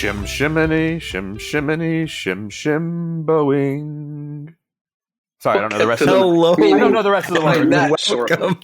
Shim shiminy, shim shiminy, shim shim Boeing. Sorry, I don't know the rest of the Hello. I don't know the rest of the words. Welcome.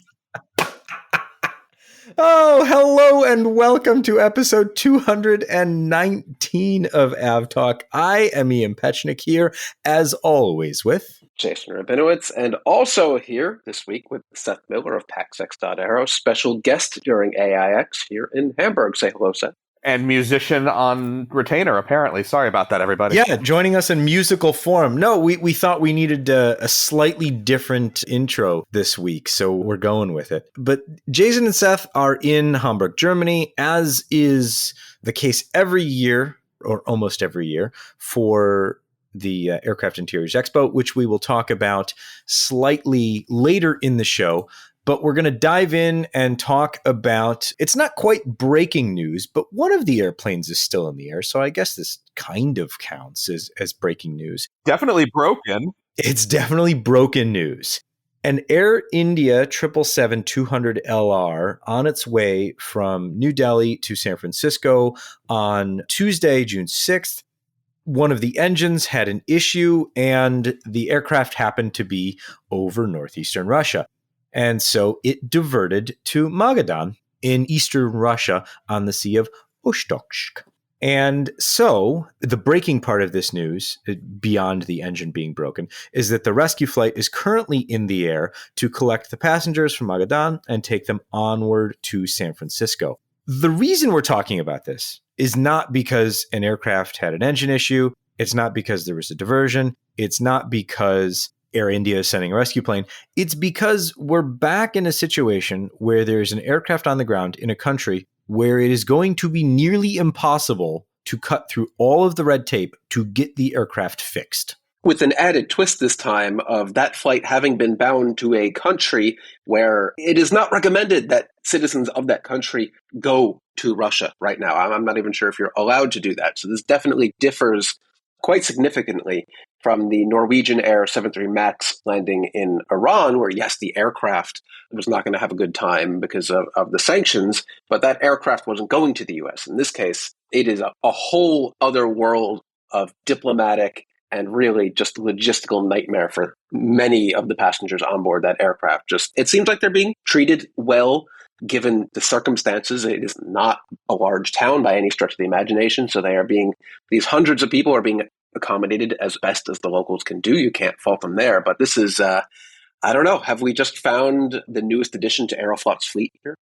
Oh, hello and welcome to episode 219 of AvTalk. I am Ian Petchnick here, as always, with Jason Rabinowitz, and also here this week with Seth Miller of PaxEx.aero, special guest during AIX here in Hamburg. Say hello, Seth. And musician on retainer, apparently. Sorry about that, everybody. Yeah, joining us in musical form. No, we thought we needed a slightly different intro this week, so we're going with it. But Jason and Seth are in Hamburg, Germany, as is the case every year, or almost every year, for the Aircraft Interiors Expo, which we will talk about slightly later in the show. But we're going to dive in and talk about, it's not quite breaking news, but one of the airplanes is still in the air. So I guess this kind of counts as breaking news. Definitely broken. It's definitely broken news. An Air India 777-200LR on its way from New Delhi to San Francisco on Tuesday, June 6th. One of the engines had an issue and the aircraft happened to be over northeastern Russia. And so it diverted to Magadan in eastern Russia on the Sea of Okhotsk. And so the breaking part of this news, beyond the engine being broken, is that the rescue flight is currently in the air to collect the passengers from Magadan and take them onward to San Francisco. The reason we're talking about this is not because an aircraft had an engine issue. It's not because there was a diversion. It's not because Air India is sending a rescue plane. It's because we're back in a situation where there's an aircraft on the ground in a country where it is going to be nearly impossible to cut through all of the red tape to get the aircraft fixed. With an added twist this time of that flight having been bound to a country where it is not recommended that citizens of that country go to Russia right now. I'm not even sure if you're allowed to do that. So this definitely differs quite significantly from the Norwegian Air 73 MAX landing in Iran, where, yes, the aircraft was not going to have a good time because of the sanctions, but that aircraft wasn't going to the U.S. In this case, it is a whole other world of diplomatic and really just logistical nightmare for many of the passengers on board that aircraft. It seems like they're being treated well, given the circumstances. It is not a large town by any stretch of the imagination, so these hundreds of people are being accommodated as best as the locals can do. You can't fault them there. But this is, I don't know, have we just found the newest addition to Aeroflot's fleet here?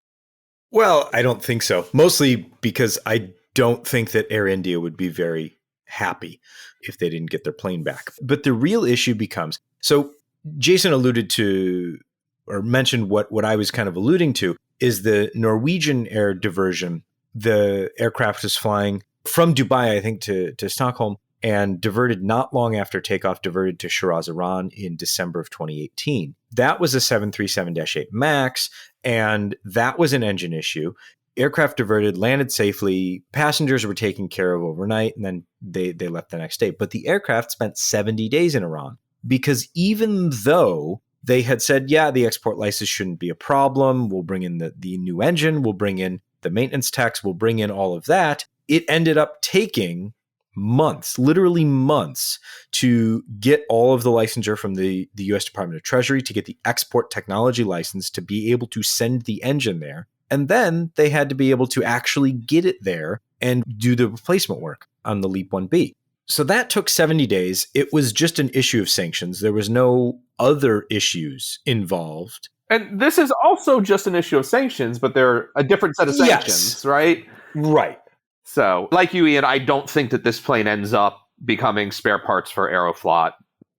Well, I don't think so. Mostly because I don't think that Air India would be very happy if they didn't get their plane back. But the real issue becomes, so Jason alluded to, or mentioned what I was kind of alluding to, is the Norwegian air diversion. The aircraft was flying from Dubai, I think, to Stockholm, and diverted not long after takeoff, diverted to Shiraz, Iran in December of 2018. That was a 737-8 MAX, and that was an engine issue. Aircraft diverted, landed safely, passengers were taken care of overnight, and then they left the next day. But the aircraft spent 70 days in Iran, because even though they had said, yeah, the export license shouldn't be a problem, we'll bring in the new engine, we'll bring in the maintenance techs, we'll bring in all of that, it ended up taking months, literally months, to get all of the licensure from the U.S. Department of Treasury, to get the export technology license to be able to send the engine there. And then they had to be able to actually get it there and do the replacement work on the LEAP 1B. So that took 70 days. It was just an issue of sanctions. There was no other issues involved. And this is also just an issue of sanctions, but they're a different set of sanctions, yes. Right? Right. So, like you, Ian, I don't think that this plane ends up becoming spare parts for Aeroflot.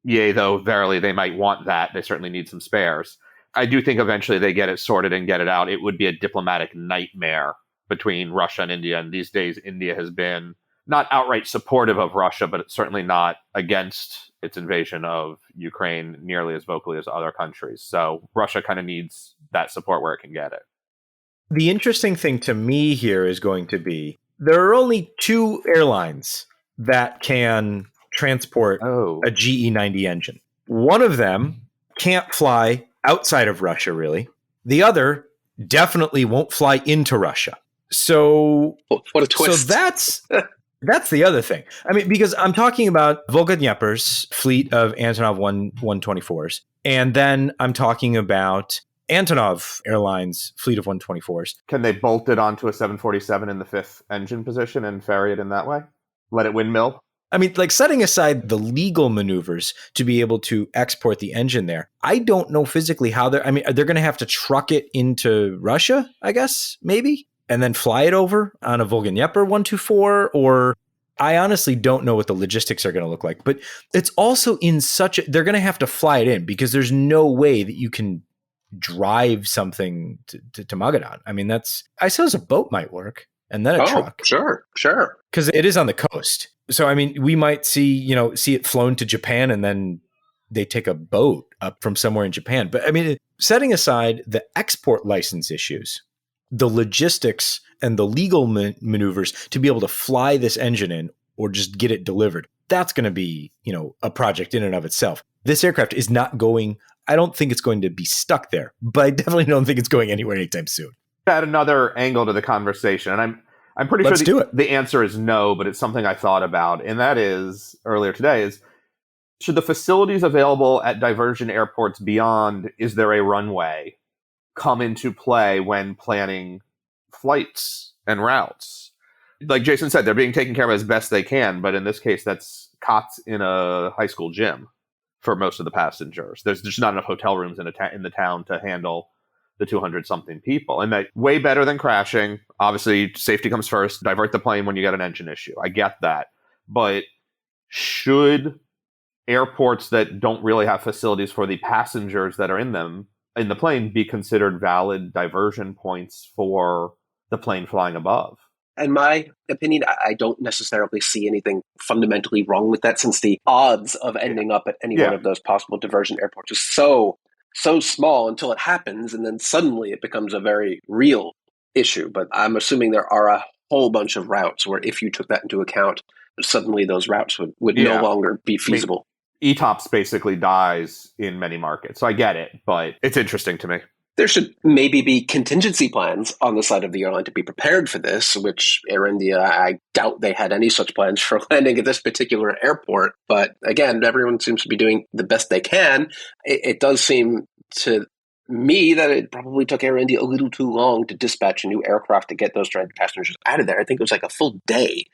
Yea, though, verily, they might want that. They certainly need some spares. I do think eventually they get it sorted and get it out. It would be a diplomatic nightmare between Russia and India. And these days, India has been not outright supportive of Russia, but it's certainly not against its invasion of Ukraine nearly as vocally as other countries. So Russia kind of needs that support where it can get it. The interesting thing to me here is going to be, there are only two airlines that can transport a GE90 engine. One of them can't fly outside of Russia, really. The other definitely won't fly into Russia. So what a twist. So that's That's the other thing. I mean, because I'm talking about Volga-Dnieper's fleet of Antonov 124s, and then I'm talking about Antonov Airlines fleet of 124s. Can they bolt it onto a 747 in the fifth engine position and ferry it in that way? Let it windmill? I mean, like setting aside the legal maneuvers to be able to export the engine there, I don't know physically how they're going to have to truck it into Russia, I guess, maybe, and then fly it over on a Volga-Dnieper 124, or I honestly don't know what the logistics are going to look like. But it's also in they're going to have to fly it in because there's no way that you can drive something to Magadan. I mean, I suppose a boat might work and then a truck. Sure. Because it is on the coast. So, I mean, we might see it flown to Japan and then they take a boat up from somewhere in Japan. But I mean, setting aside the export license issues, the logistics and the legal maneuvers to be able to fly this engine in or just get it delivered, that's going to be, a project in and of itself. This aircraft is not going, I don't think it's going to be stuck there, but I definitely don't think it's going anywhere anytime soon. Add another angle to the conversation, and I'm pretty sure the answer is no, but it's something I thought about, and that is, earlier today, is should the facilities available at diversion airports beyond is there a runway come into play when planning flights and routes? Like Jason said, they're being taken care of as best they can, but in this case, that's cots in a high school gym for most of the passengers. There's just not enough hotel rooms in the town to handle the 200-something people. And that way better than crashing. Obviously, safety comes first. Divert the plane when you get an engine issue. I get that. But should airports that don't really have facilities for the passengers that are in the plane be considered valid diversion points for the plane flying above? In my opinion, I don't necessarily see anything fundamentally wrong with that, since the odds of ending up at any one of those possible diversion airports is so small until it happens, and then suddenly it becomes a very real issue. But I'm assuming there are a whole bunch of routes where if you took that into account, suddenly those routes would no longer be feasible. ETOPS basically dies in many markets. So I get it, but it's interesting to me. There should maybe be contingency plans on the side of the airline to be prepared for this, which Air India, I doubt they had any such plans for landing at this particular airport. But again, everyone seems to be doing the best they can. It does seem to me that it probably took Air India a little too long to dispatch a new aircraft to get those stranded passengers out of there. I think it was like a full day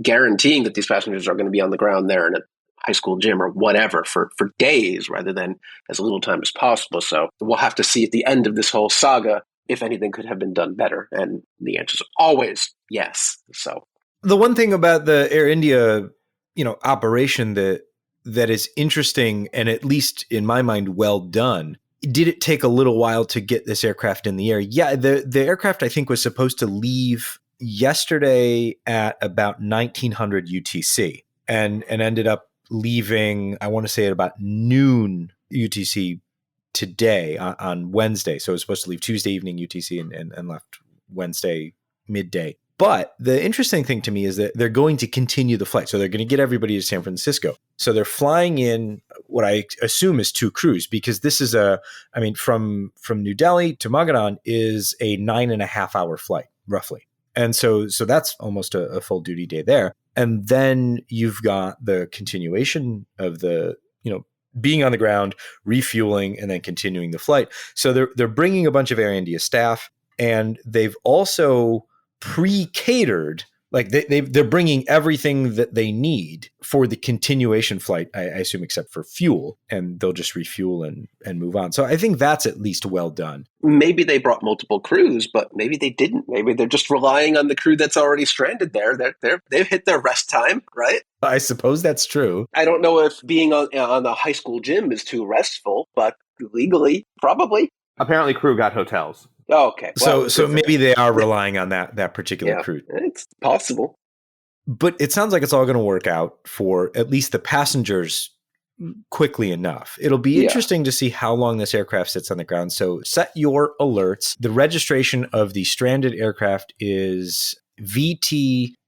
guaranteeing that these passengers are going to be on the ground there in a high school gym or whatever for days rather than as little time as possible. So we'll have to see at the end of this whole saga if anything could have been done better. And the answer is always yes. So the one thing about the Air India, operation that is interesting and at least in my mind well done. Did it take a little while to get this aircraft in the air? Yeah, the aircraft I think was supposed to leave yesterday at about 1900 UTC and ended up leaving, I want to say at about noon UTC today on Wednesday. So it was supposed to leave Tuesday evening UTC and left Wednesday midday. But the interesting thing to me is that they're going to continue the flight. So they're going to get everybody to San Francisco. So they're flying in what I assume is 2 crews, because this is from New Delhi to Magadan is a 9.5 hour flight, roughly. And so that's almost a full duty day there. And then you've got the continuation of the, being on the ground, refueling, and then continuing the flight. So they're bringing a bunch of Air India staff, and they've also pre-catered, like they're bringing everything that they need for the continuation flight, I assume, except for fuel, and they'll just refuel and move on. So I think that's at least well done. Maybe they brought multiple crews, but maybe they didn't. Maybe they're just relying on the crew that's already stranded there. They've hit their rest time, right? I suppose that's true. I don't know if being on a high school gym is too restful, but legally, probably. Apparently crew got hotels. Oh, okay. Well, so maybe they are relying on that particular crew. It's possible. But it sounds like it's all going to work out for at least the passengers quickly enough. It'll be interesting to see how long this aircraft sits on the ground. So set your alerts. The registration of the stranded aircraft is VTALH.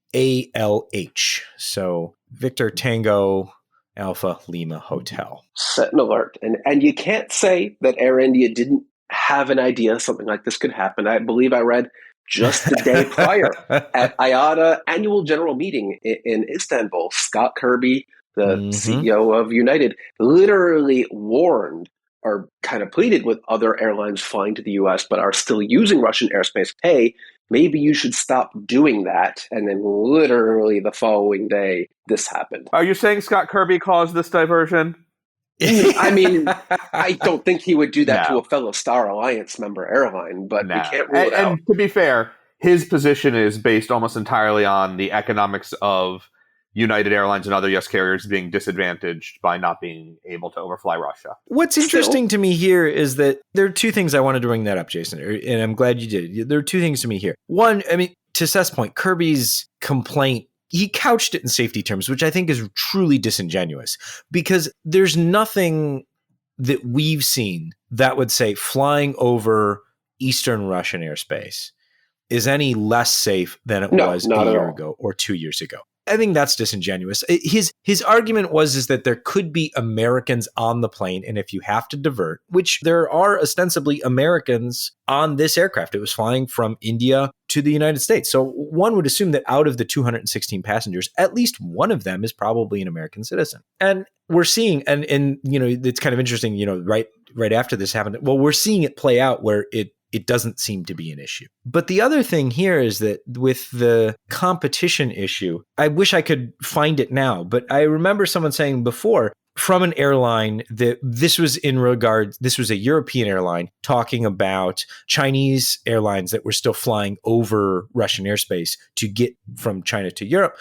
So Victor Tango Alpha Lima Hotel. Set an alert. And you can't say that Air India didn't have an idea something like this could happen. I believe I read just the day prior at IATA annual general meeting in Istanbul. Scott Kirby, the CEO of United, literally warned or kind of pleaded with other airlines flying to the US but are still using Russian airspace. Hey, maybe you should stop doing that. And then literally the following day, this happened. Are you saying Scott Kirby caused this diversion? I mean, I don't think he would do that to No. a fellow Star Alliance member airline, but we can't rule it out. And to be fair, his position is based almost entirely on the economics of United Airlines and other US carriers being disadvantaged by not being able to overfly Russia. What's interesting to me here is that there are two things I wanted to bring that up, Jason, and I'm glad you did. There are two things to me here. One, I mean, to Seth's point, Kirby's complaint, he couched it in safety terms, which I think is truly disingenuous, because there's nothing that we've seen that would say flying over Eastern Russian airspace is any less safe than it was a year ago or 2 years ago. I think that's disingenuous. His argument is that there could be Americans on the plane, and if you have to divert, which there are ostensibly Americans on this aircraft. It was flying from India to the United States. So one would assume that out of the 216 passengers, at least one of them is probably an American citizen. And we're seeing, and you know, it's kind of interesting, you know, right after this happened, well, we're seeing it play out where it doesn't seem to be an issue. But the other thing here is that with the competition issue, I wish I could find it now, but I remember someone saying before from an airline that this was a European airline talking about Chinese airlines that were still flying over Russian airspace to get from China to Europe,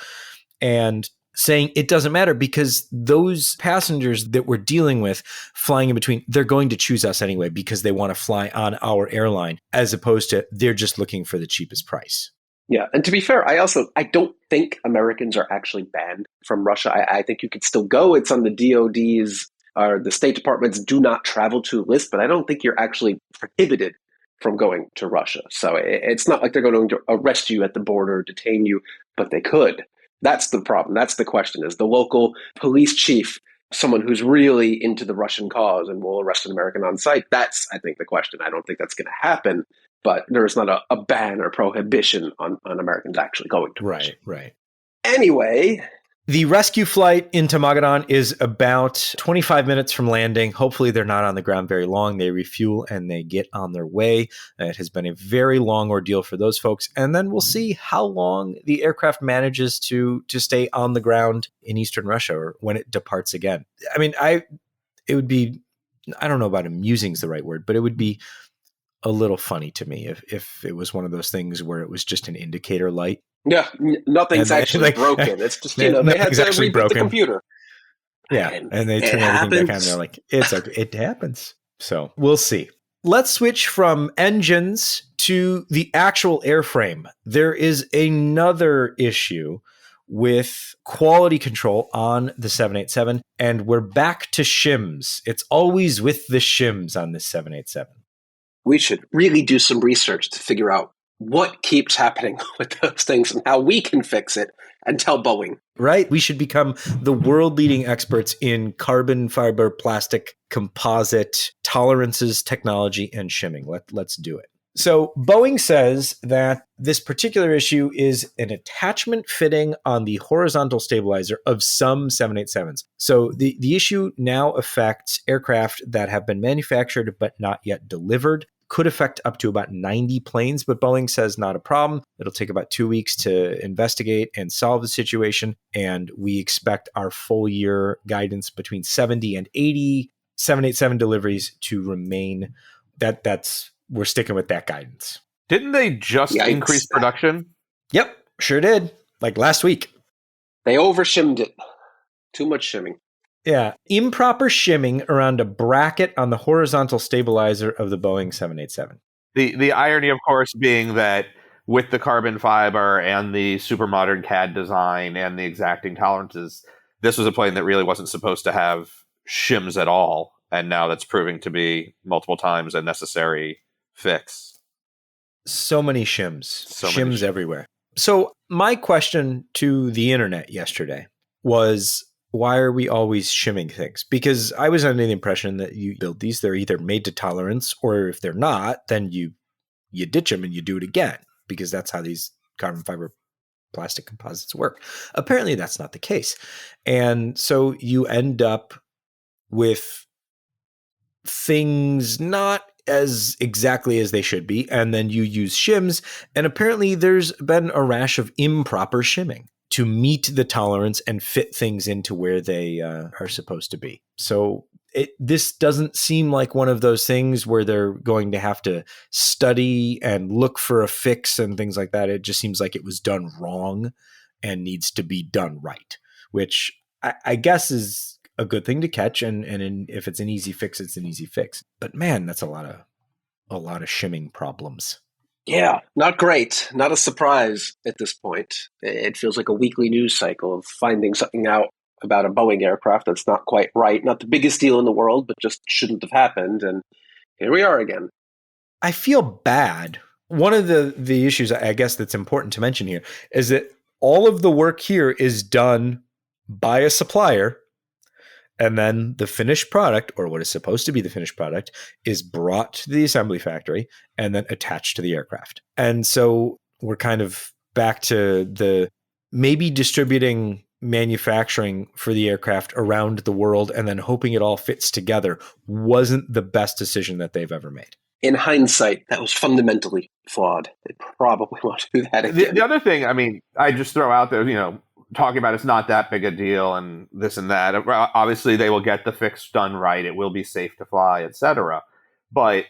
and saying it doesn't matter because those passengers that we're dealing with flying in between, they're going to choose us anyway because they want to fly on our airline, as opposed to they're just looking for the cheapest price. Yeah. And to be fair, I don't think Americans are actually banned from Russia. I think you could still go. It's on the DOD's or the State Department's do not travel to list, but I don't think you're actually prohibited from going to Russia. So it's not like they're going to arrest you at the border, detain you, but they could. That's the problem. That's the question. Is the local police chief someone who's really into the Russian cause and will arrest an American on site? That's, I think, the question. I don't think that's going to happen, but there's not a ban or prohibition on Americans actually going to Russia. Right. Anyway, the rescue flight into Magadan is about 25 minutes from landing. Hopefully they're not on the ground very long. They refuel and they get on their way. It has been a very long ordeal for those folks. And then we'll see how long the aircraft manages to stay on the ground in Eastern Russia or when it departs again. I mean, it would be, I don't know about amusing is the right word, but it would be a little funny to me if it was one of those things where it was just an indicator light. Yeah, nothing's actually broken. It's just, they had to reboot the computer. Yeah, and they turn everything back on. They're like, it happens. So we'll see. Let's switch from engines to the actual airframe. There is another issue with quality control on the 787, and we're back to shims. It's always with the shims on this 787. We should really do some research to figure out what keeps happening with those things and how we can fix it and tell Boeing. Right? We should become the world-leading experts in carbon fiber, plastic, composite, tolerances, technology, and shimming. Let's do it. So Boeing says that this particular issue is an attachment fitting on the horizontal stabilizer of some 787s. So the issue now affects aircraft that have been manufactured but not yet delivered. Could affect up to about 90 planes, but Boeing says not a problem. It'll take about 2 weeks to investigate and solve the situation. And we expect our full year guidance between 70 and 80 787 deliveries to remain. We're sticking with that guidance. Didn't they just increase production? Yep, sure did. Like last week. They over-shimmed it. Too much shimming. Yeah, improper shimming around a bracket on the horizontal stabilizer of the Boeing 787. The irony, of course, being that with the carbon fiber and the super modern CAD design and the exacting tolerances, this was a plane that really wasn't supposed to have shims at all, and now that's proving to be multiple times a necessary fix. So many shims. Shims everywhere. So my question to the internet yesterday was, why are we always shimming things? Because I was under the impression that you build these, they're either made to tolerance, or if they're not, then you ditch them and you do it again. because that's how these carbon fiber plastic composites work. Apparently that's not the case. And so you end up with things not as exactly as they should be. And then you use shims. And apparently there's been a rash of improper shimming to meet the tolerance and fit things into where they are supposed to be. So this doesn't seem like one of those things where they're going to have to study and look for a fix and things like that. It just seems like it was done wrong and needs to be done right, which I guess is a good thing to catch. And if it's an easy fix, it's an easy fix. But man, that's a lot of shimming problems. Yeah, not great. Not a surprise at this point. It feels like a weekly news cycle of finding something out about a Boeing aircraft that's not quite right. Not the biggest deal in the world, but just shouldn't have happened. And here we are again. I feel bad. One of the issues I guess that's important to mention here is that all of the work here is done by a supplier. And then the finished product, or what is supposed to be the finished product, is brought to the assembly factory and then attached to the aircraft. And so we're kind of back to the maybe distributing manufacturing for the aircraft around the world and then hoping it all fits together wasn't the best decision that they've ever made. In hindsight, that was fundamentally flawed. They probably want to do that again. The other thing, I mean, I just throw out there, talking about it's not that big a deal and this and that. Obviously, they will get the fix done right. It will be safe to fly, etc. But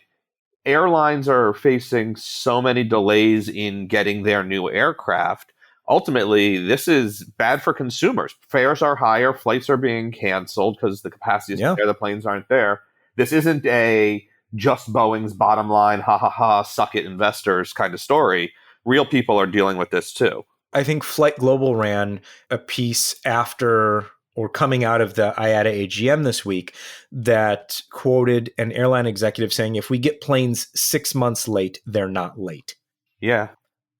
airlines are facing so many delays in getting their new aircraft. Ultimately, this is bad for consumers. Fares are higher. Flights are being canceled because the capacity is there. The planes aren't there. This isn't a just Boeing's bottom line, ha ha ha, suck it investors kind of story. Real people are dealing with this too. I think Flight Global ran a piece after or coming out of the IATA AGM this week that quoted an airline executive saying, if we get planes 6 months late, they're not late. Yeah.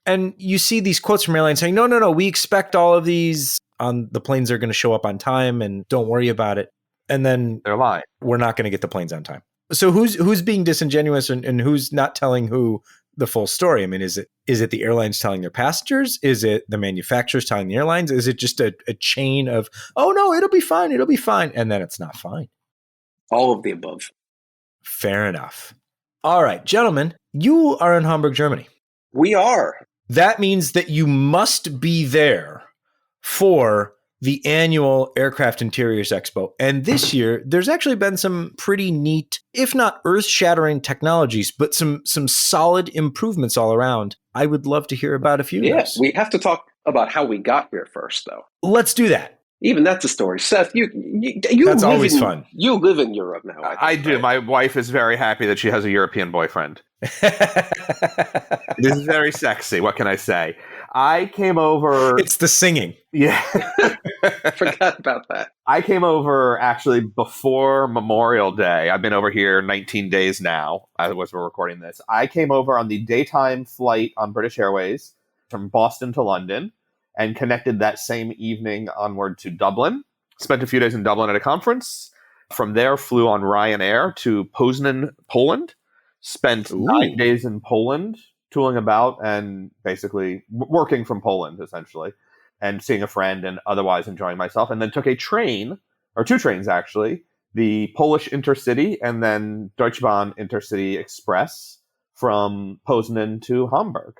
And you see these quotes from airlines saying, no, we expect all of these on the planes are going to show up on time and don't worry about it. And then they're lying. We're not going to get the planes on time. So who's being disingenuous and who's not telling who the full story? I mean, is it the airlines telling their passengers? Is it the manufacturers telling the airlines? Is it just a chain of, oh no, it'll be fine, and then it's not fine? All of the above. Fair enough. All right, gentlemen, you are in Hamburg, Germany. We are. That means that you must be there for the annual Aircraft Interiors Expo. And this year, there's actually been some pretty neat, if not earth-shattering technologies, but some solid improvements all around. I would love to hear about a few of those. We have to talk about how we got here first, though. Let's do that. Even that's a story. Seth, you that's always fun. You live in Europe now. I do. Right? My wife is very happy that she has a European boyfriend. This is very sexy. What can I say? I came over. It's the singing. Yeah. I forgot about that. I came over actually before Memorial Day. I've been over here 19 days now as we're recording this. I came over on the daytime flight on British Airways from Boston to London and connected that same evening onward to Dublin. Spent a few days in Dublin at a conference. From there, flew on Ryanair to Poznan, Poland. Spent 9 days in Poland, tooling about and basically working from Poland, essentially, and seeing a friend and otherwise enjoying myself. And then took a train, or two trains actually, the Polish Intercity and then Deutsche Bahn Intercity Express from Poznan to Hamburg.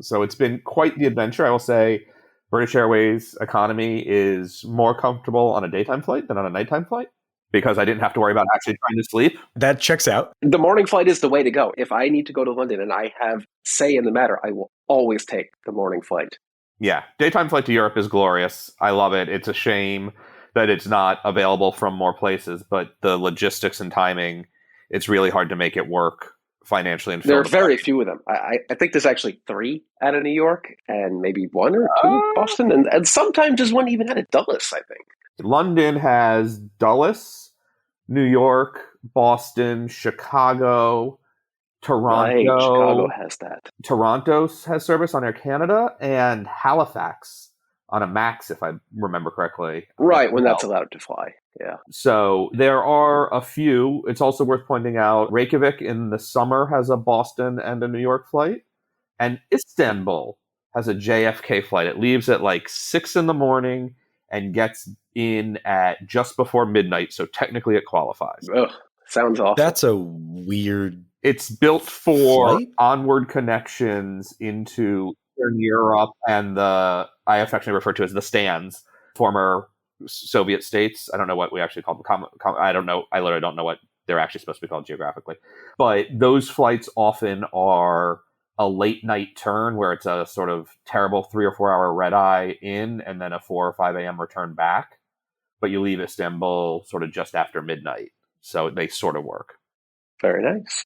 So it's been quite the adventure. I will say British Airways economy is more comfortable on a daytime flight than on a nighttime flight, because I didn't have to worry about actually trying to sleep. That checks out. The morning flight is the way to go. If I need to go to London and I have say in the matter, I will always take the morning flight. Yeah, daytime flight to Europe is glorious. I love it. It's a shame that it's not available from more places, but the logistics and timing, it's really hard to make it work financially. And there are very few of them. I think there's actually 3 out of New York and maybe 1 or 2 Boston. And sometimes there's one even out of Dulles, I think. London has Dulles, New York, Boston, Chicago, Toronto. Right, Chicago has that. Toronto has service on Air Canada, and Halifax on a MAX, if I remember correctly. Right, when that's allowed to fly. Yeah. So there are a few. It's also worth pointing out Reykjavik in the summer has a Boston and a New York flight. And Istanbul has a JFK flight. It leaves at like 6 in the morning and gets in at just before midnight. So technically it qualifies. Ugh, sounds awful. That's a weird. It's built for flight? onward connections into Eastern Europe and I affectionately refer to as the stands, former Soviet states. I don't know what we actually call them. I don't know. I literally don't know what they're actually supposed to be called geographically. But those flights often are a late night turn where it's a sort of terrible 3 or 4 hour red eye in and then a 4 or 5 a.m. return back. But you leave Istanbul sort of just after midnight. So they sort of work. Very nice.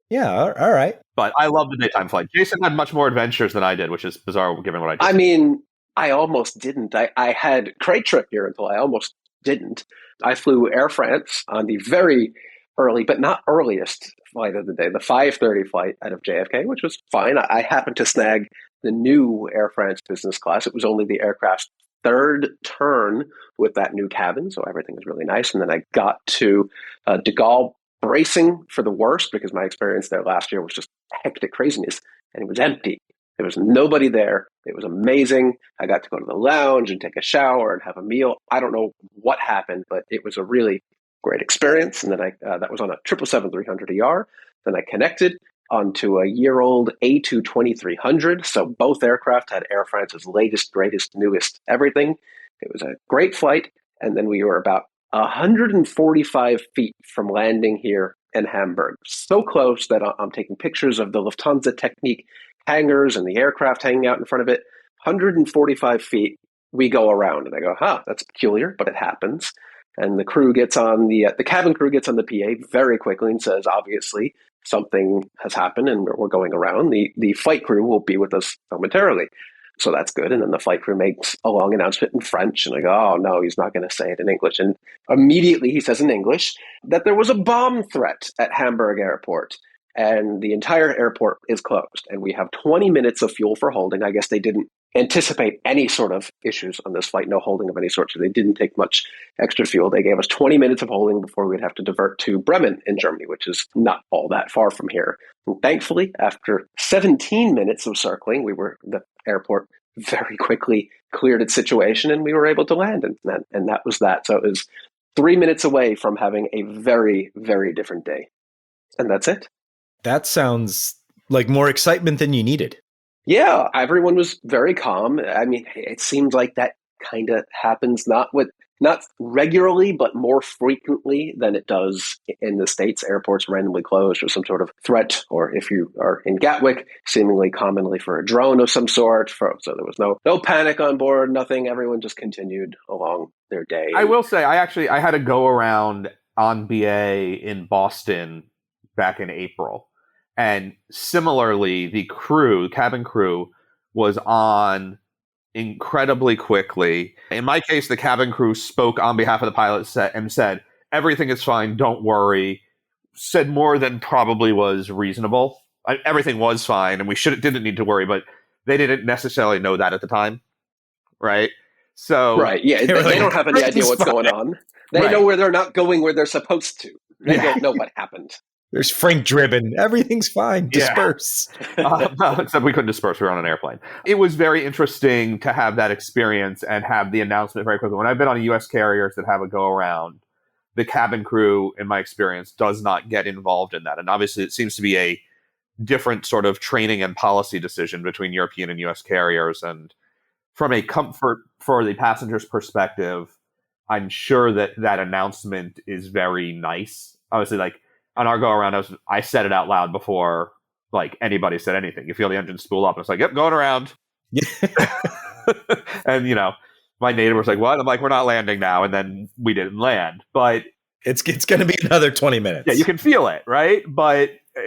Yeah, all right. But I love the daytime flight. Jason had much more adventures than I did, which is bizarre given what I did. I mean, I almost didn't. I had crate trip here until I almost didn't. I flew Air France on the very early, but not earliest flight of the day, the 5:30 flight out of JFK, which was fine. I happened to snag the new Air France business class. It was only the aircraft's third turn with that new cabin, so everything was really nice. And then I got to de Gaulle, bracing for the worst because my experience there last year was just hectic craziness, and it was empty. There was nobody there. It was amazing. I got to go to the lounge and take a shower and have a meal. I don't know what happened, but it was a really great experience. And then that was on a 777-300ER. Then I connected onto a year-old A220-300. So both aircraft had Air France's latest, greatest, newest everything. It was a great flight. And then we were about 145 feet from landing here in Hamburg. So close that I'm taking pictures of the Lufthansa Technik hangars and the aircraft hanging out in front of it. 145 feet, we go around. And I go, that's peculiar, but it happens. And the crew gets on the cabin crew gets on the PA very quickly and says, obviously, something has happened and we're going around. The flight crew will be with us momentarily. So that's good. And then the flight crew makes a long announcement in French. And I go, oh, no, he's not going to say it in English. And immediately he says in English that there was a bomb threat at Hamburg airport. And the entire airport is closed. And we have 20 minutes of fuel for holding. I guess they didn't anticipate any sort of issues on this flight, no holding of any sort. So they didn't take much extra fuel. They gave us 20 minutes of holding before we'd have to divert to Bremen in Germany, which is not all that far from here. And thankfully, after 17 minutes of circling, the airport very quickly cleared its situation and we were able to land. And that was that. So it was 3 minutes away from having a very, very different day. And that's it. That sounds like more excitement than you needed. Yeah, everyone was very calm. I mean, it seems like that kind of happens not regularly, but more frequently than it does in the States. Airports randomly closed or some sort of threat, or if you are in Gatwick, seemingly commonly for a drone of some sort. So there was no panic on board, nothing. Everyone just continued along their day. I will say, I had a go around on BA in Boston back in April. And similarly, the cabin crew was on incredibly quickly. In my case, the cabin crew spoke on behalf of the pilot and said, everything is fine, don't worry. Said more than probably was reasonable. Everything was fine, and we didn't need to worry, but they didn't necessarily know that at the time, right? So, right, yeah, they don't have any idea what's going on. They know where they're not going where they're supposed to. They don't know what happened. There's Frank Dribben. Everything's fine. Disperse. Except we couldn't disperse. We were on an airplane. It was very interesting to have that experience and have the announcement very quickly. When I've been on U.S. carriers that have a go-around, the cabin crew, in my experience, does not get involved in that. And obviously, it seems to be a different sort of training and policy decision between European and U.S. carriers. And from a comfort for the passenger's perspective, I'm sure that announcement is very nice. Obviously, on our go-around, I said it out loud before anybody said anything. You feel the engine spool up, and it's like, yep, going around. And, my neighbor was like, what? I'm like, we're not landing now. And then we didn't land. But it's going to be another 20 minutes. Yeah, you can feel it, right?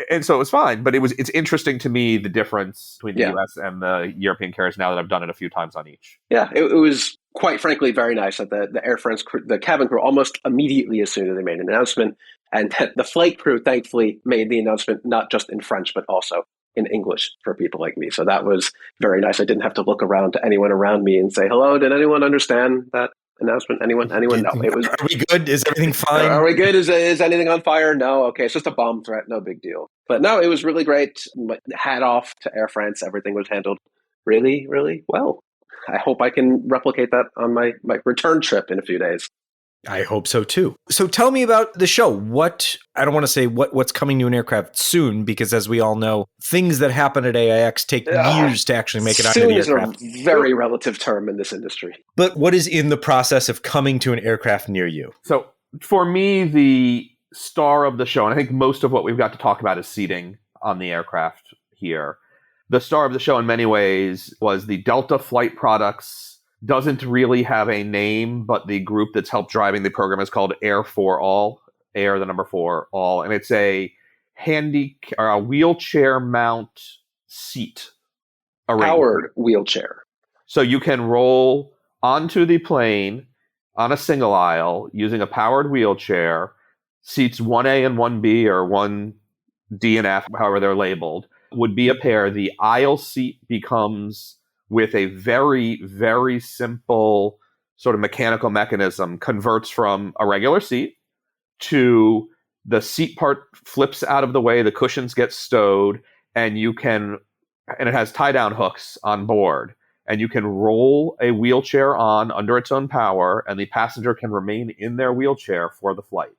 And so it was fine. But it's interesting to me, the difference between the US and the European carriers now that I've done it a few times on each. Yeah, it was quite frankly very nice that the Air France crew, the cabin crew, almost immediately as soon as they made an announcement, and that the flight crew thankfully made the announcement not just in French, but also in English for people like me. So that was very nice. I didn't have to look around to anyone around me and say, hello, did anyone understand that announcement? Anyone? No, it was. Are we good? Is everything fine? Are we good? Is anything on fire? No. Okay, it's just a bomb threat. No big deal. But no, it was really great. Hat off to Air France. Everything was handled really, really well. I hope I can replicate that on my return trip in a few days. I hope so too. So tell me about the show. I don't want to say what's coming to an aircraft soon, because as we all know, things that happen at AIX take years to actually make it onto the aircraft. Soon is a very relative term in this industry. But what is in the process of coming to an aircraft near you? So for me, the star of the show, and I think most of what we've got to talk about is seating on the aircraft here. The star of the show in many ways was the Delta Flight Products. Doesn't really have a name, but the group that's helped driving the program is called Air for All, Air the number 4 All, and it's a a wheelchair mount seat arrangement. Powered wheelchair. So you can roll onto the plane on a single aisle using a powered wheelchair. Seats 1A and 1B, or 1D and F, however they're labeled, would be a pair. The aisle seat becomes, with a very, very simple sort of mechanical mechanism, converts from a regular seat to the seat part flips out of the way, the cushions get stowed, and it has tie-down hooks on board, and you can roll a wheelchair on under its own power, and the passenger can remain in their wheelchair for the flight,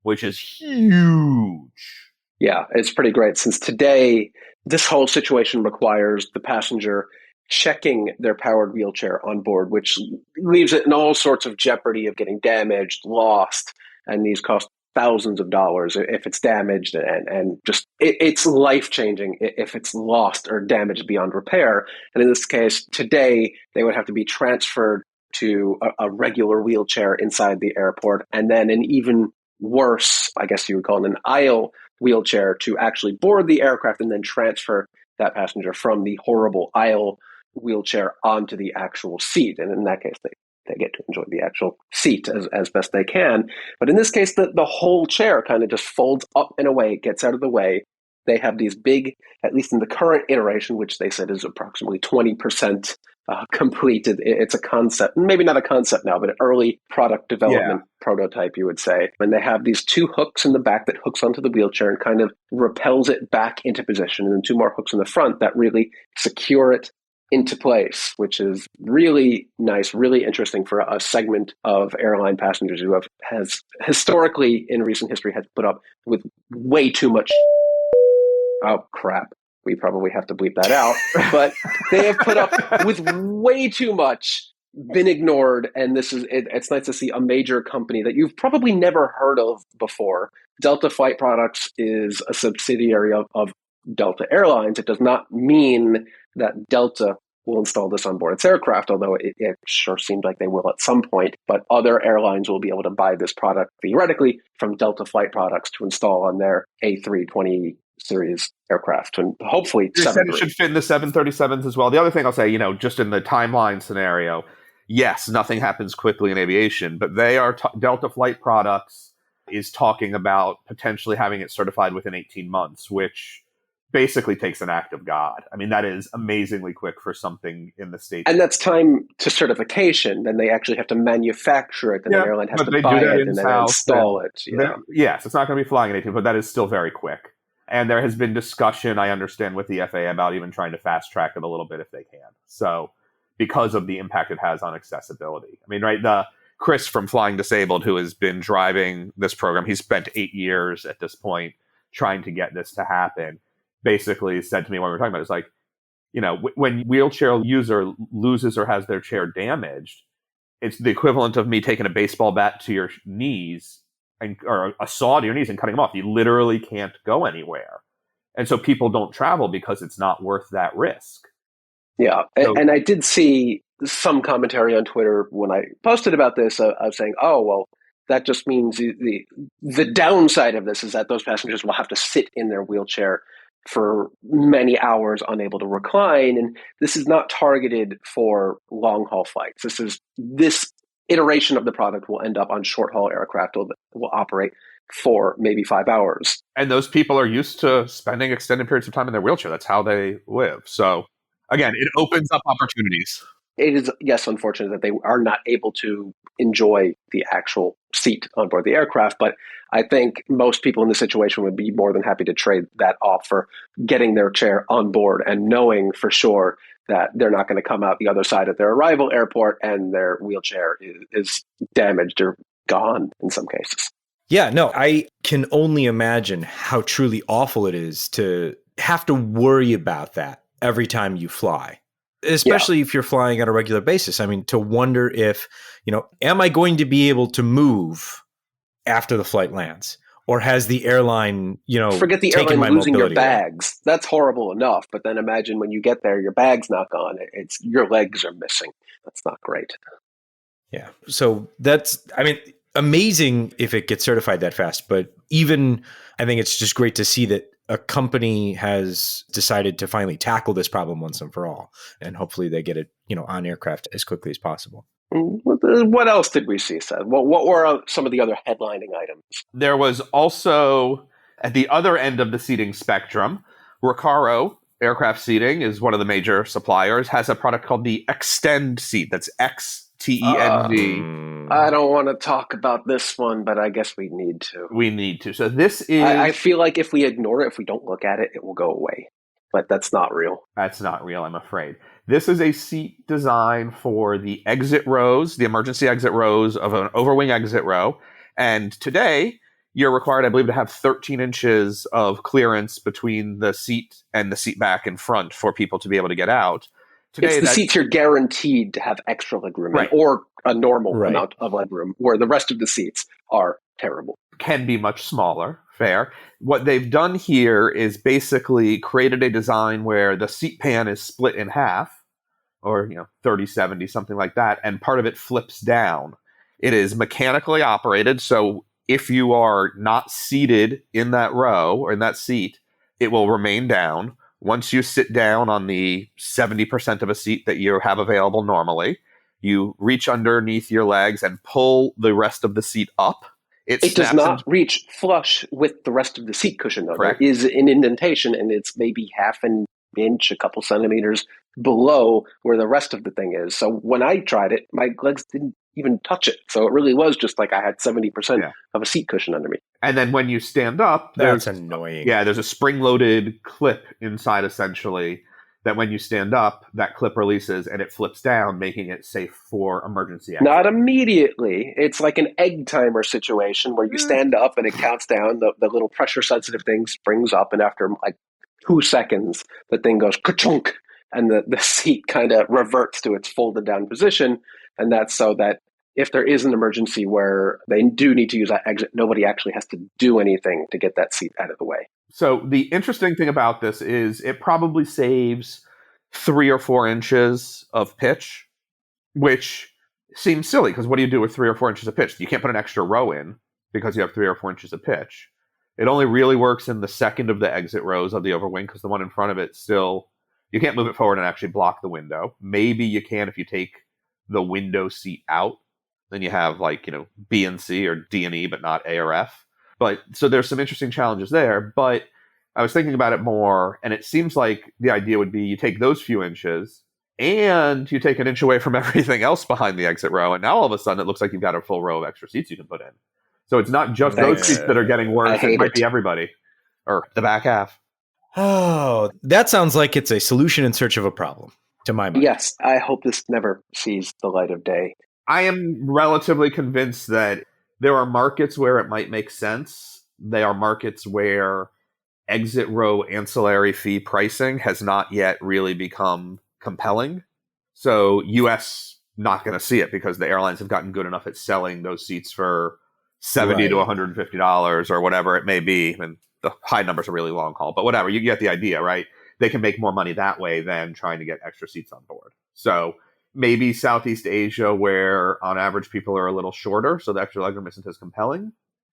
which is huge. Yeah, it's pretty great, since today this whole situation requires the passenger checking their powered wheelchair on board, which leaves it in all sorts of jeopardy of getting damaged, lost, and these cost thousands of dollars if it's damaged, and just it's life-changing if it's lost or damaged beyond repair. And in this case, today, they would have to be transferred to a regular wheelchair inside the airport, and then an even worse, I guess you would call it, an aisle wheelchair to actually board the aircraft and then transfer that passenger from the horrible aisle wheelchair onto the actual seat. And in that case, they get to enjoy the actual seat as best they can. But in this case, the whole chair kind of just folds up and away, gets out of the way. They have these big, at least in the current iteration, which they said is approximately 20% completed. It's a concept, maybe not a concept now, but an early product development prototype, you would say. And they have these 2 hooks in the back that hooks onto the wheelchair and kind of repels it back into position, and then 2 more hooks in the front that really secure it into place, which is really nice, really interesting for a segment of airline passengers who has historically in recent history had put up with way too much. Oh, crap. We probably have to bleep that out. But they have put up with way too much, been ignored. And it's nice to see a major company that you've probably never heard of before. Delta Flight Products is a subsidiary of Delta Airlines. It does not mean that Delta will install this on board its aircraft, although it sure seems like they will at some point. But other airlines will be able to buy this product theoretically from Delta Flight Products to install on their A320 series aircraft, and hopefully it should fit in the 737s as well. The other thing I'll say, just in the timeline scenario, yes, nothing happens quickly in aviation, but Delta Flight Products is talking about potentially having it certified within 18 months, which basically takes an act of God. I mean, that is amazingly quick for something in the States. And that's time to certification. Then they actually have to manufacture it, and the airline has to buy it and then install it. Yes, it's not going to be flying in 18, but that is still very quick. And there has been discussion, I understand, with the FAA about even trying to fast track it a little bit if they can. So, because of the impact it has on accessibility. I mean, right, Chris from Flying Disabled, who has been driving this program, he's spent 8 years at this point trying to get this to happen, basically said to me when we were talking about it, it's like, when wheelchair user loses or has their chair damaged, it's the equivalent of me taking a baseball bat to your knees or a saw to your knees and cutting them off. You literally can't go anywhere. And so people don't travel because it's not worth that risk. Yeah. And I did see some commentary on Twitter when I posted about this of saying, oh, well, that just means the downside of this is that those passengers will have to sit in their wheelchair for many hours unable to recline. And this is not targeted for long haul flights. This iteration of the product will end up on short haul aircraft that will operate for maybe 5 hours. And those people are used to spending extended periods of time in their wheelchair. That's how they live. So again, it opens up opportunities. It is, yes, unfortunate that they are not able to enjoy the actual seat on board the aircraft, but I think most people in the situation would be more than happy to trade that off for getting their chair on board and knowing for sure that they're not going to come out the other side at their arrival airport and their wheelchair is damaged or gone in some cases. Yeah, no, I can only imagine how truly awful it is to have to worry about that every time you fly, especially if you're flying on a regular basis. I mean, to wonder if, am I going to be able to move after the flight lands? Or has the airline, forget the taken airline my losing your mobility bags. Away? That's horrible enough. But then imagine when you get there, your bag's not gone. It's your legs are missing. That's not great. Yeah. So that's, amazing if it gets certified that fast. But even, I think it's just great to see that a company has decided to finally tackle this problem once and for all. And hopefully they get it, on aircraft as quickly as possible. What else did we see, Seth? What were some of the other headlining items? There was also, at the other end of the seating spectrum, Recaro Aircraft Seating is one of the major suppliers, has a product called the Extend seat. That's XTEND. I don't want to talk about this one, but I guess we need to. We need to. So this is... I feel like if we ignore it, if we don't look at it, it will go away. But that's not real. That's not real, I'm afraid. This is a seat designed for the exit rows, the emergency exit rows of an overwing exit row. And today, you're required, I believe, to have 13 inches of clearance between the seat and the seat back in front for people to be able to get out. Today, it's the seats you're guaranteed to have extra legroom right. or a normal amount of legroom, where the rest of the seats are terrible. Can be much smaller, fair. What they've done here is basically created a design where the seat pan is split in half, or 30-70, something like that, and part of it flips down. It is mechanically operated, so if you are not seated in that row or in that seat, it will remain down. Once you sit down on the 70% of a seat that you have available normally, you reach underneath your legs and pull the rest of the seat up. It does not reach flush with the rest of the seat cushion, though. Correct. There is an indentation, and it's maybe half an inch, a couple centimeters below where the rest of the thing is. So when I tried it, my legs didn't even touch it. So it really was just like I had 70% of a seat cushion under me. And then when you stand up, that's annoying. Yeah, there's a spring-loaded clip inside, essentially, that when you stand up, that clip releases and it flips down, making it safe for emergency exit. Not immediately. It's like an egg timer situation where you stand up and it counts down. The little pressure-sensitive thing springs up, and after like 2 seconds, the thing goes ka-chunk, and the seat kind of reverts to its folded-down position. And that's so that if there is an emergency where they do need to use that exit, nobody actually has to do anything to get that seat out of the way. So the interesting thing about this is it probably saves 3 or 4 inches of pitch, which seems silly because what do you do with 3 or 4 inches of pitch? You can't put an extra row in because you have 3 or 4 inches of pitch. It only really works in the second of the exit rows of the overwing because the one in front of it still, you can't move it forward and actually block the window. Maybe you can if you take the window seat out. Then you have B and C or D and E, but not A or F. But so there's some interesting challenges there. But I was thinking about it more, and it seems like the idea would be you take those few inches and you take an inch away from everything else behind the exit row. And now all of a sudden it looks like you've got a full row of extra seats you can put in. So it's not just those seats that are getting worse. It might be everybody or the back half. Oh, that sounds like it's a solution in search of a problem, to my mind. Yes, I hope this never sees the light of day. I am relatively convinced that there are markets where it might make sense. There are markets where exit row ancillary fee pricing has not yet really become compelling. So US not going to see it because the airlines have gotten good enough at selling those seats for $70 to $150 or whatever it may be. And the high numbers are really long haul, but whatever, you get the idea, right? They can make more money that way than trying to get extra seats on board. So maybe Southeast Asia, where on average people are a little shorter, so the extra legroom isn't as compelling.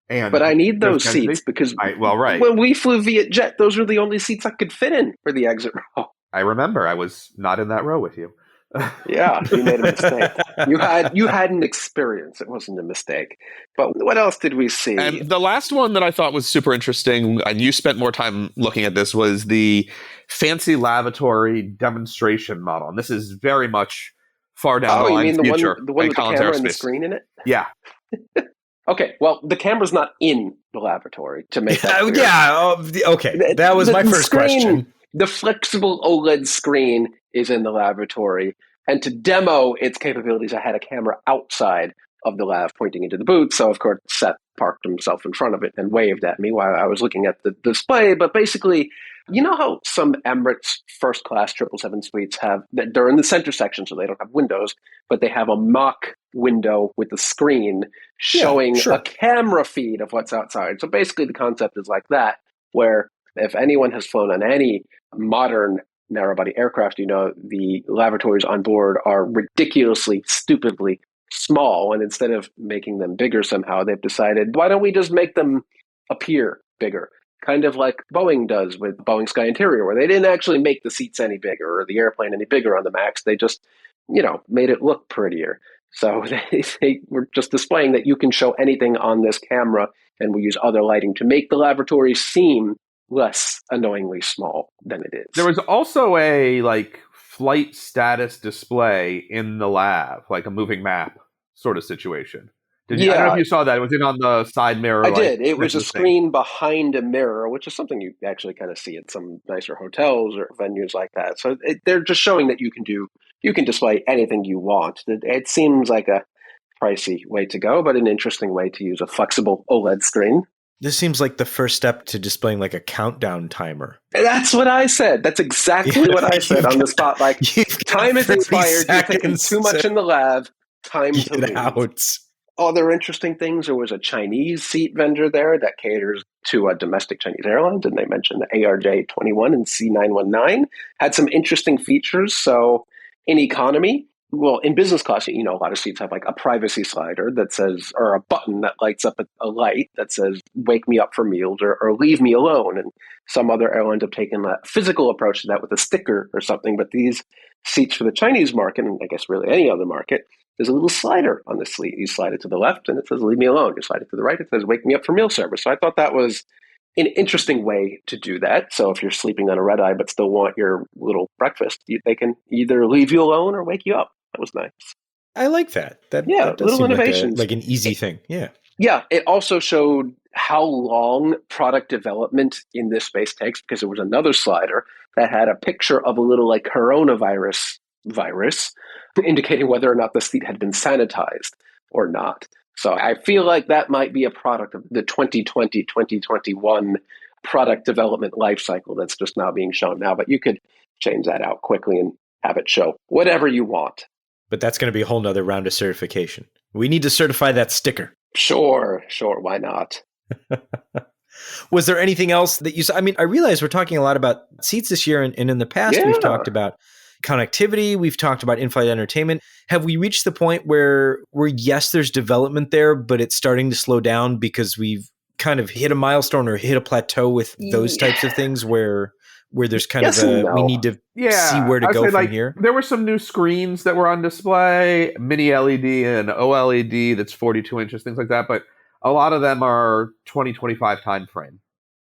But I need those seats because when we flew Vietjet, those were the only seats I could fit in for the exit row. I remember. I was not in that row with you. Yeah, you made a mistake. You had an experience. It wasn't a mistake. But what else did we see? And the last one that I thought was super interesting, and you spent more time looking at this, was the fancy lavatory demonstration model. And this is very much far down the You line mean future the one at with the Collins camera and the Aerospace. screen in it? Yeah. Okay, well, the camera's not in the laboratory, to make that clear. Okay. That was my first question. The flexible OLED screen is in the laboratory. And to demo its capabilities, I had a camera outside of the lab pointing into the booth. So, of course, Seth parked himself in front of it and waved at me while I was looking at the display. But basically, you know how some Emirates first-class 777 suites have, they're in the center section, so they don't have windows, but they have a mock window with a screen showing a camera feed of what's outside. So basically the concept is like that, where if anyone has flown on any modern narrow-body aircraft, you know the lavatories on board are ridiculously, stupidly small. And instead of making them bigger somehow, they've decided, why don't we just make them appear bigger? Kind of like Boeing does with Boeing Sky Interior, where they didn't actually make the seats any bigger or the airplane any bigger on the MAX. They just, made it look prettier. So they were just displaying that you can show anything on this camera, and we use other lighting to make the laboratory seem less annoyingly small than it is. There was also a flight status display in the lab, like a moving map sort of situation. I don't know if you saw that. It was on the side mirror. I did. It was a screen behind a mirror, which is something you actually kind of see at some nicer hotels or venues like that. So they're just showing that you can display anything you want. It seems like a pricey way to go, but an interesting way to use a flexible OLED screen. This seems like the first step to displaying like a countdown timer. That's what I said. That's exactly what I said on the spot. Like, time is expired. You're taking too much in the lab. Time to leave. Out. Other interesting things, there was a Chinese seat vendor there that caters to domestic Chinese airlines, and they mentioned the ARJ21 and C919 had some interesting features. So in economy, well, in business class, a lot of seats have like a privacy slider that says, or a button that lights up a light that says, wake me up for meals or leave me alone. And some other airlines have taken a physical approach to that with a sticker or something. But these seats for the Chinese market, and I guess really any other market, there's a little slider on the seat. You slide it to the left and it says, leave me alone. You slide it to the right, it says, wake me up for meal service. So I thought that was an interesting way to do that. So if you're sleeping on a red eye but still want your little breakfast, they can either leave you alone or wake you up. That was nice. I like that. That does little seem innovations. like an easy thing. Yeah. Yeah, it also showed how long product development in this space takes, because there was another slider that had a picture of a little coronavirus virus, indicating whether or not the seat had been sanitized or not. So I feel like that might be a product of the 2020-2021 product development life cycle that's just now being shown now. But you could change that out quickly and have it show whatever you want. But that's going to be a whole nother round of certification. We need to certify that sticker. Sure. Why not? Was there anything else that you saw? I mean, I realize we're talking a lot about seats this year, and in the past we've talked about connectivity, we've talked about in-flight entertainment. Have we reached the point where yes, there's development there, but it's starting to slow down because we've kind of hit a milestone or hit a plateau with those types of things where there's kind of we need to see where to go from here? There were some new screens that were on display, mini LED and OLED that's 42 inches, things like that. But a lot of them are 2025 timeframe.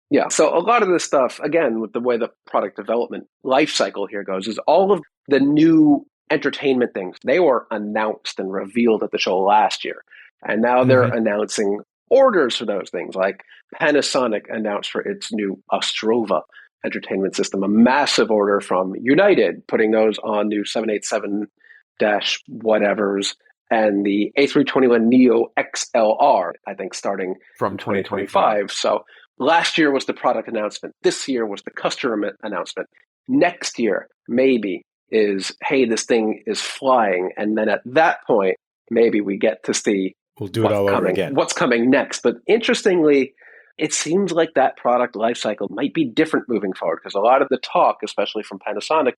Yeah, so a lot of this stuff, again, with the way the product development life cycle here goes, is all of the new entertainment things, they were announced and revealed at the show last year. And now they're announcing orders for those things, like Panasonic announced for its new Ostrova entertainment system, a massive order from United, putting those on new 787-whatevers and the A321neo XLR, I think, starting from 2025. So last year was the product announcement. This year was the customer announcement. Next year, maybe, is, hey, this thing is flying. And then at that point, maybe we get to see we'll do it all over again. What's coming next. But interestingly, it seems like that product life cycle might be different moving forward, because a lot of the talk, especially from Panasonic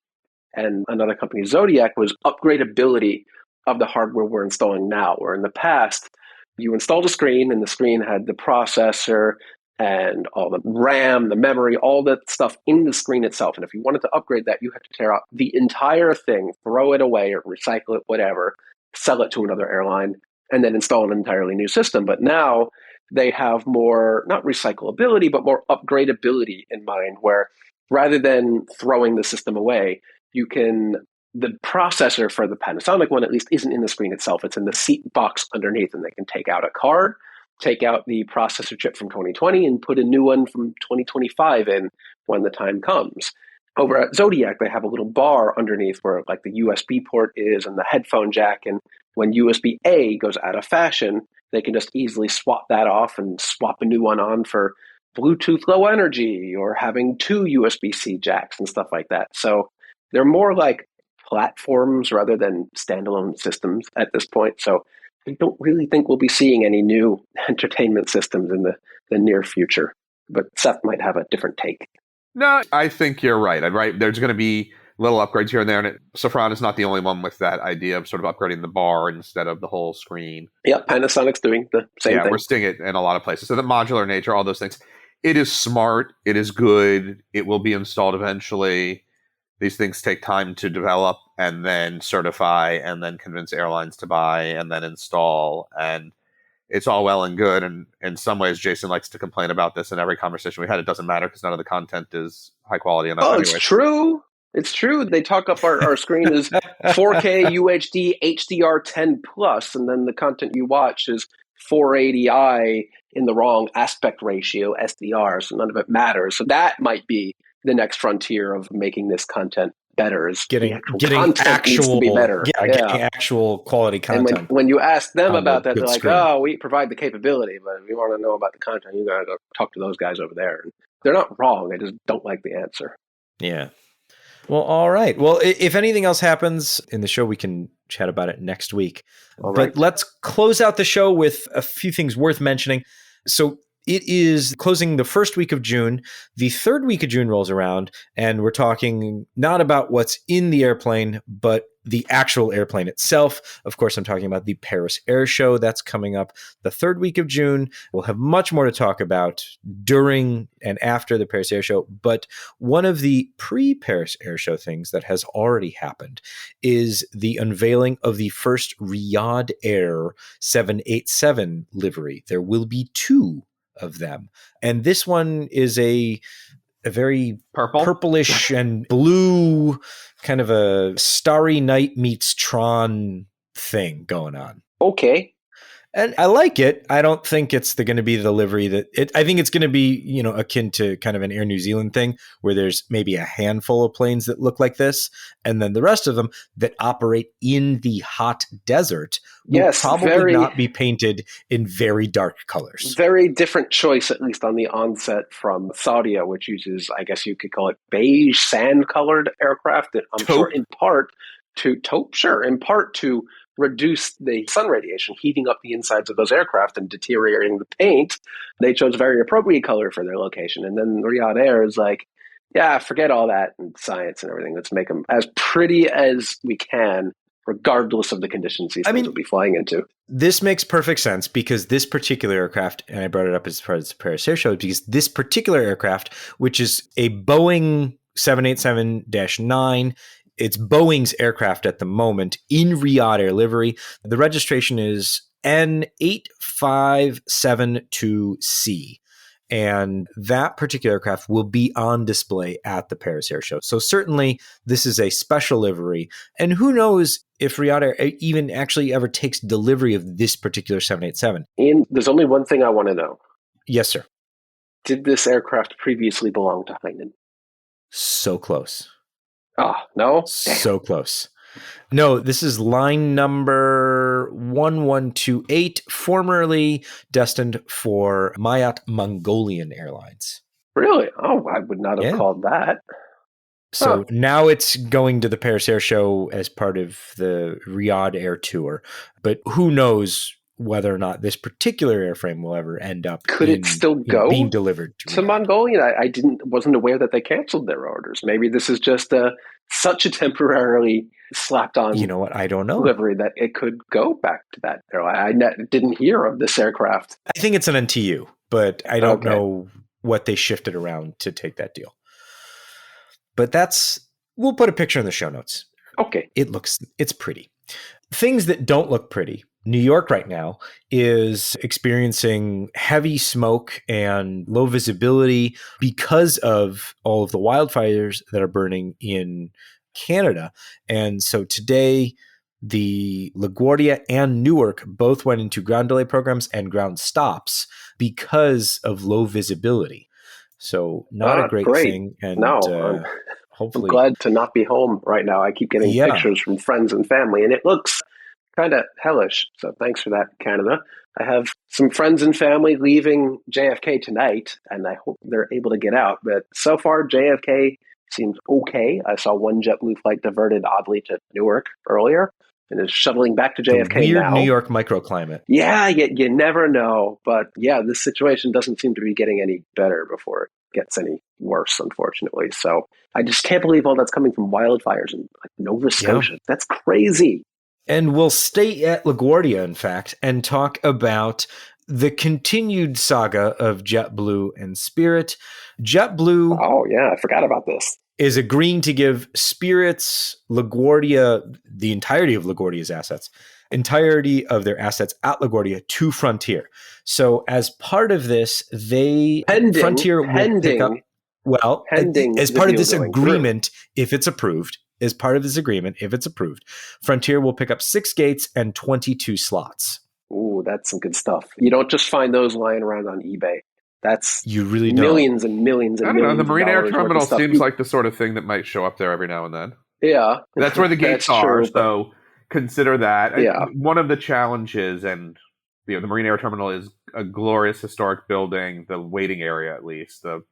and another company, Zodiac, was upgradability of the hardware we're installing now. Where in the past, you installed a screen and the screen had the processor and all the RAM, the memory, all that stuff in the screen itself. And if you wanted to upgrade that, you had to tear out the entire thing, throw it away or recycle it, whatever, sell it to another airline, and then install an entirely new system. But now they have more, not recyclability, but more upgradability in mind, where rather than throwing the system away, you can the processor for the Panasonic one, at least, isn't in the screen itself. It's in the seat box underneath, and they can take out a card, take out the processor chip from 2020, and put a new one from 2025 in when the time comes. Over at Zodiac, they have a little bar underneath where like the USB port is and the headphone jack. And when USB-A goes out of fashion, they can just easily swap that off and swap a new one on for Bluetooth Low Energy or having two USB-C jacks and stuff like that. So they're more like platforms rather than standalone systems at this point. So I don't really think we'll be seeing any new entertainment systems in the near future. But Seth might have a different take. No, I think you're right. There's going to be little upgrades here and there. And Safran is not the only one with that idea of sort of upgrading the bar instead of the whole screen. Yeah, Panasonic's doing the same thing. Yeah, we're seeing it in a lot of places. So the modular nature, all those things. It is smart. It is good. It will be installed eventually. These things take time to develop and then certify and then convince airlines to buy and then install. And it's all well and good. And in some ways, Jason likes to complain about this in every conversation we had. It doesn't matter because none of the content is high quality enough. It's true. It's true. They talk up our screen as 4K UHD HDR10 plus, and then the content you watch is 480i in the wrong aspect ratio SDR, so none of it matters. So that might be the next frontier of making this content better. Is getting content needs to be better. Getting actual quality content. And when you ask them about that, they're like, screen. "Oh, we provide the capability, but if you want to know about the content, you got to go talk to those guys over there." And they're not wrong. I just don't like the answer. Yeah. Well, all right. Well, if anything else happens in the show, we can chat about it next week. But let's close out the show with a few things worth mentioning. So it is closing the first week of June. The third week of June rolls around, and we're talking not about what's in the airplane, but the actual airplane itself. Of course, I'm talking about the Paris Air Show. That's coming up the third week of June. We'll have much more to talk about during and after the Paris Air Show. But one of the pre-Paris Air Show things that has already happened is the unveiling of the first Riyadh Air 787 livery. There will be two of them. And this one is a very purplish and blue, kind of a Starry Night meets Tron thing going on. Okay. And I like it. I don't think it's going to be the livery I think it's going to be, akin to kind of an Air New Zealand thing where there's maybe a handful of planes that look like this. And then the rest of them that operate in the hot desert will probably not be painted in very dark colors. Very different choice, at least on the onset from Saudia, which uses, I guess you could call it beige sand colored aircraft. I'm sure in part to taupe, in part to reduce the sun radiation, heating up the insides of those aircraft and deteriorating the paint. They chose a very appropriate color for their location. And then Riyadh Air is like, yeah, forget all that and science and everything. Let's make them as pretty as we can, regardless of the conditions these things will be flying into. This makes perfect sense because this particular aircraft, and I brought it up as part of the Paris Air Show, because this particular aircraft, which is a Boeing 787-9, it's Boeing's aircraft at the moment in Riyadh Air livery. The registration is N8572C. And that particular aircraft will be on display at the Paris Air Show. So certainly this is a special livery. And who knows if Riyadh Air even actually ever takes delivery of this particular 787. Ian, there's only one thing I want to know. Yes, sir. Did this aircraft previously belong to Hainan? So close. Oh, no? Damn. So close. No, this is line number 1128, formerly destined for Mayat Mongolian Airlines. Really? Oh, I would not have called that. So now it's going to the Paris Air Show as part of the Riyadh Air Tour. But who knows whether or not this particular airframe will ever end up it still go being delivered to Mongolia? I wasn't aware that they canceled their orders. Maybe this is just such a temporarily slapped on. You know what? I don't know. Livery that it could go back to that airline. I didn't hear of this aircraft. I think it's an NTU, but I don't know what they shifted around to take that deal. But we'll put a picture in the show notes. Okay. It's pretty. Things that don't look pretty. New York right now is experiencing heavy smoke and low visibility because of all of the wildfires that are burning in Canada. And so today, the LaGuardia and Newark both went into ground delay programs and ground stops because of low visibility. So not a great thing. And no, hopefully, I'm glad to not be home right now. I keep getting pictures from friends and family, and it looks kind of hellish. So thanks for that, Canada. I have some friends and family leaving JFK tonight, and I hope they're able to get out. But so far, JFK seems okay. I saw one JetBlue flight diverted oddly to Newark earlier and is shuttling back to JFK the weird now. New York microclimate. Yeah, you never know. But yeah, this situation doesn't seem to be getting any better before it gets any worse, unfortunately. So I just can't believe all that's coming from wildfires in Nova Scotia. Yeah. That's crazy. And we'll stay at LaGuardia, in fact, and talk about the continued saga of JetBlue and Spirit. JetBlue... Oh, yeah, I forgot about this. ...is agreeing to give Spirit's LaGuardia, the entirety of LaGuardia's assets, entirety of their assets at LaGuardia to Frontier. So as part of this, Frontier will pick up... Well, as part of this agreement, if it's approved, Frontier will pick up 6 gates and 22 slots. Ooh, that's some good stuff. You don't just find those lying around on eBay. That's you really millions and millions and millions. I don't know. The Marine Air Terminal seems like the sort of thing that might show up there every now and then. Yeah. That's where the gates are, true, so consider that. Yeah. One of the challenges, and the Marine Air Terminal is a glorious historic building, the waiting area at least, the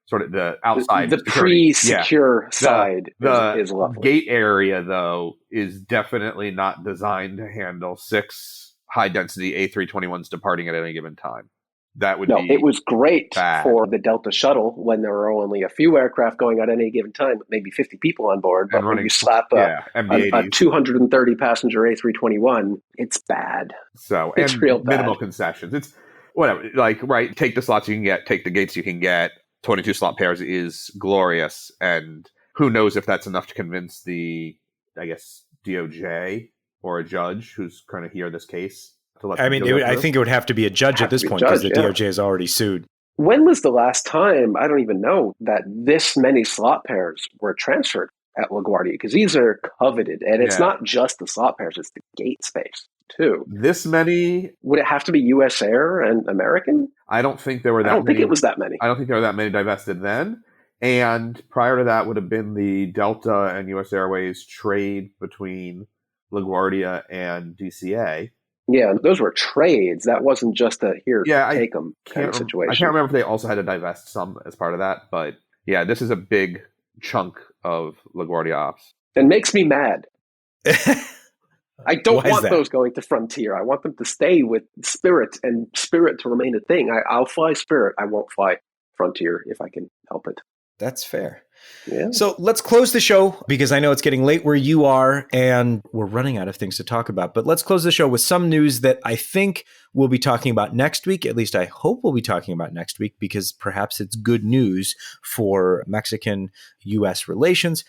sort of the outside, the pre-secure side is lovely. Gate area, though, is definitely not designed to handle 6 high-density A321s departing at any given time. That would be it was great bad for the Delta shuttle when there were only a few aircraft going at any given time, maybe 50 people on board. But when you slap a 230 passenger A321, it's bad. So it's real bad. Minimal concessions. It's whatever. Right. Take the slots you can get. Take the gates you can get. 22 slot pairs is glorious, and who knows if that's enough to convince the, I guess, DOJ or a judge who's going to hear this case. I think it would have to be a judge at this point because the DOJ has already sued. When was the last time, I don't even know, that this many slot pairs were transferred at LaGuardia? Because these are coveted, and it's not just the slot pairs, it's the gate space too. This many? Would it have to be U.S. Air and American? I don't think there were that many. I don't think it was that many. I don't think there were that many divested then. And prior to that would have been the Delta and U.S. Airways trade between LaGuardia and DCA. Yeah, those were trades. That wasn't just a take them kind of situation. I can't remember if they also had to divest some as part of that. But yeah, this is a big chunk of LaGuardia ops. It makes me mad. I don't want those going to Frontier. I want them to stay with Spirit and Spirit to remain a thing. I'll fly Spirit. I won't fly Frontier if I can help it. That's fair. Yeah. So let's close the show because I know it's getting late where you are and we're running out of things to talk about. But let's close the show with some news that I think we'll be talking about next week. At least I hope we'll be talking about next week because perhaps it's good news for Mexican-U.S. relations.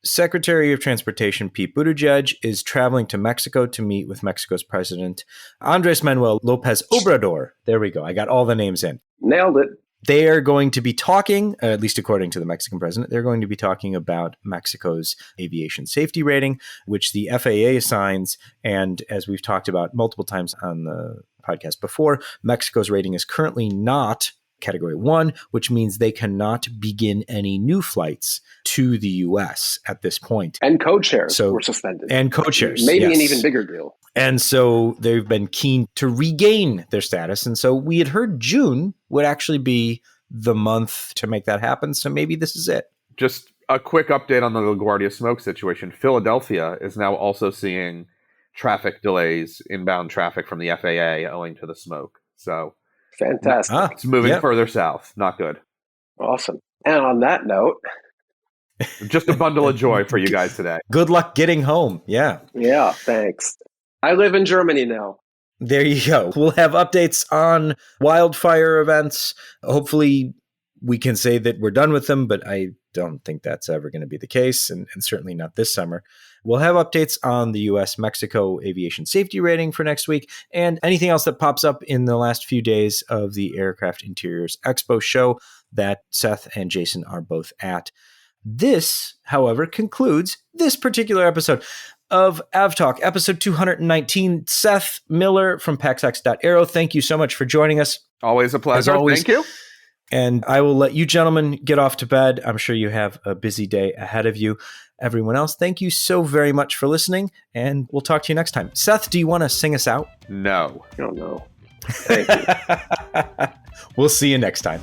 Secretary of Transportation Pete Buttigieg is traveling to Mexico to meet with Mexico's president, Andres Manuel Lopez Obrador. There we go. I got all the names in. Nailed it. They are going to be talking, at least according to the Mexican president, they're going to be talking about Mexico's aviation safety rating, which the FAA assigns. And as we've talked about multiple times on the podcast before, Mexico's rating is currently not Category 1, which means they cannot begin any new flights to the U.S. at this point. And code shares were suspended. And code shares. Maybe an even bigger deal. And so they've been keen to regain their status. And so we had heard June would actually be the month to make that happen. So maybe this is it. Just a quick update on the LaGuardia smoke situation. Philadelphia is now also seeing traffic delays, inbound traffic from the FAA owing to the smoke. So fantastic. It's moving further south. Not good. Awesome. And on that note, just a bundle of joy for you guys today. Good luck getting home. Yeah. Yeah, thanks. I live in Germany now. There you go. We'll have updates on wildfire events. Hopefully we can say that we're done with them, but I don't think that's ever going to be the case, and certainly not this summer. We'll have updates on the U.S.-Mexico aviation safety rating for next week and anything else that pops up in the last few days of the Aircraft Interiors Expo show that Seth and Jason are both at. This, however, concludes this particular episode of AvTalk, episode 219. Seth Miller from PaxEx.aero, thank you so much for joining us. Always a pleasure. As always, thank you. And I will let you gentlemen get off to bed. I'm sure you have a busy day ahead of you. Everyone else, thank you so very much for listening, and we'll talk to you next time. Seth, do you want to sing us out? No. Oh, no. Thank you. We'll see you next time.